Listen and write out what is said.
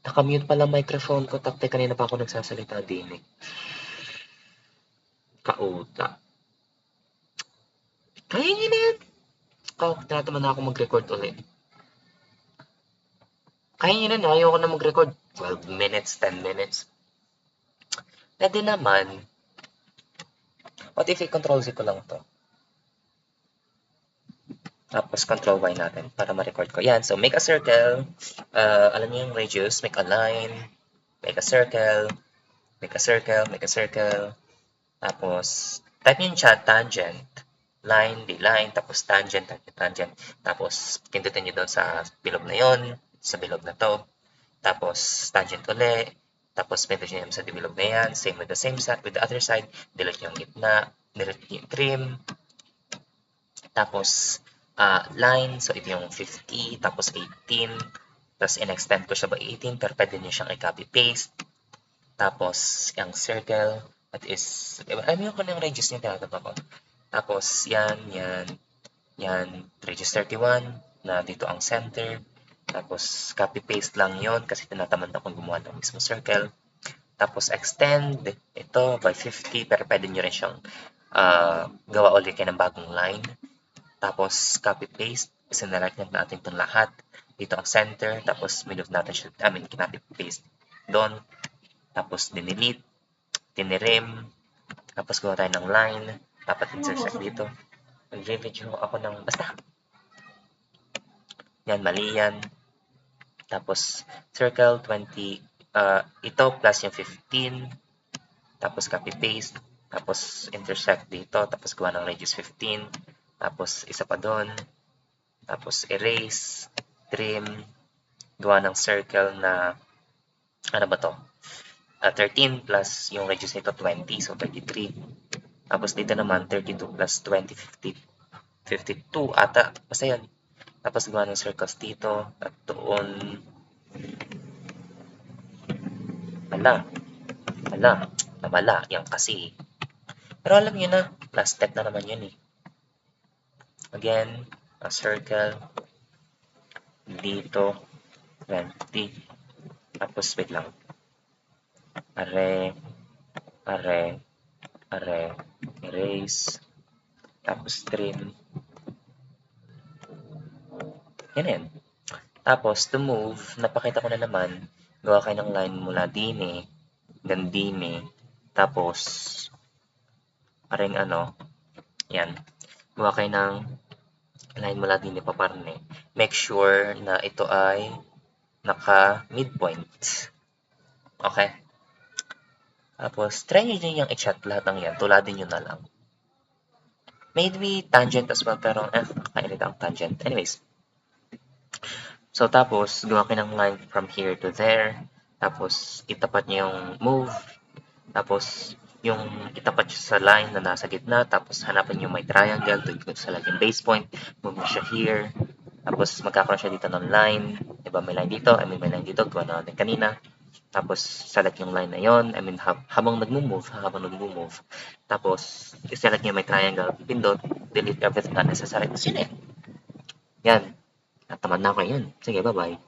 Nakamute pala microphone ko. Tapte kanina pa ako nagsasalita din eh. Kauta. Kaya niyo na yan. Tinatamad na ako mag-record ulit. Kaya niyo na, ayoko na mag-record. 12 minutes, 10 minutes. Pwede naman. What if i-control Z ko lang to? Tapos control Y natin para ma-record ko. Yan, so make a circle. Alam niyo yung radius, make a line. Make a circle. Make a circle, make a circle. Tapos, type niyo yung chat, tangent. Line, di line, tapos tangent, tangent. Tapos, pindutin niyo doon sa bilog na yon, sa bilog na to. Tapos, tangent uli. Tapos, pindutin niyo sa bilog na yan. Same with the same side, with the other side. Delete niyo yung gitna. Delete niyo yung trim. Tapos, line. So, ito yung 50. Tapos, 18. Tapos, in-extend ko siya by 18. Pero pwede niyo siyang i-copy-paste. Tapos, yung circle. That is, alam ko ng radius niya tinatapa ko. Tapos, yan, radius 31, na dito ang center. Tapos, copy-paste lang yon kasi tinatamad akong gumawa ng mismo circle. Tapos, extend, ito, by 50, pero pwede nyo rin siyang gawa ulit kayo ng bagong line. Tapos, copy-paste, sinelect natin itong lahat. Dito ang center, tapos minove natin siya, copy-paste doon. Tapos, dinelete, tinirim, tapos gawa tayo ng line, dapat intersect dito. Mag-review ako ng, basta. Yan, mali yan. Tapos, circle 20, ito plus yung 15, tapos copy-paste, tapos intersect dito, tapos gawa ng radius 15, tapos isa pa doon, tapos erase, trim, gawa ng circle na, ano ba to? 13 plus yung radius nito 20, so 33. Tapos dito naman 32 plus 20, 52 ata. Basta yan. Tapos gawa ng circles dito at doon. Namala. Yan kasi. Pero alam niyo na, last step na naman yun eh. Again, a circle. Dito. 20. Tapos wait lang. Are, erase, tapos trim. Yan. Tapos, to move, napakita ko na naman, gawa kayo ng line mula dini, hanggang dini, tapos, paring yan, gawa kayo ng line mula dini paparne. Make sure na ito ay naka-midpoint. Okay? Tapos, try nyo dyan yung i-chat lahat ng yan. Tuladin nyo na lang. Maybe tangent as well, pero kainit ang tangent. Anyways. So, tapos, gawa kayo ng line from here to there. Tapos, itapat nyo yung move. Tapos, yung itapat nyo sa line na nasa gitna. Tapos, hanapan nyo may triangle. Doon ko sa laging base point. Move nyo siya here. Tapos, magkakaroon siya dito ng line. Diba, may line dito. May line dito. Gawa na natin kanina. Tapos, select yung line na yon. Habang nag-move. Tapos, select nyo may triangle. Pindot, delete everything unnecessary. Tapos yun eh. Yan. Natamad na ako yun. Sige, bye-bye.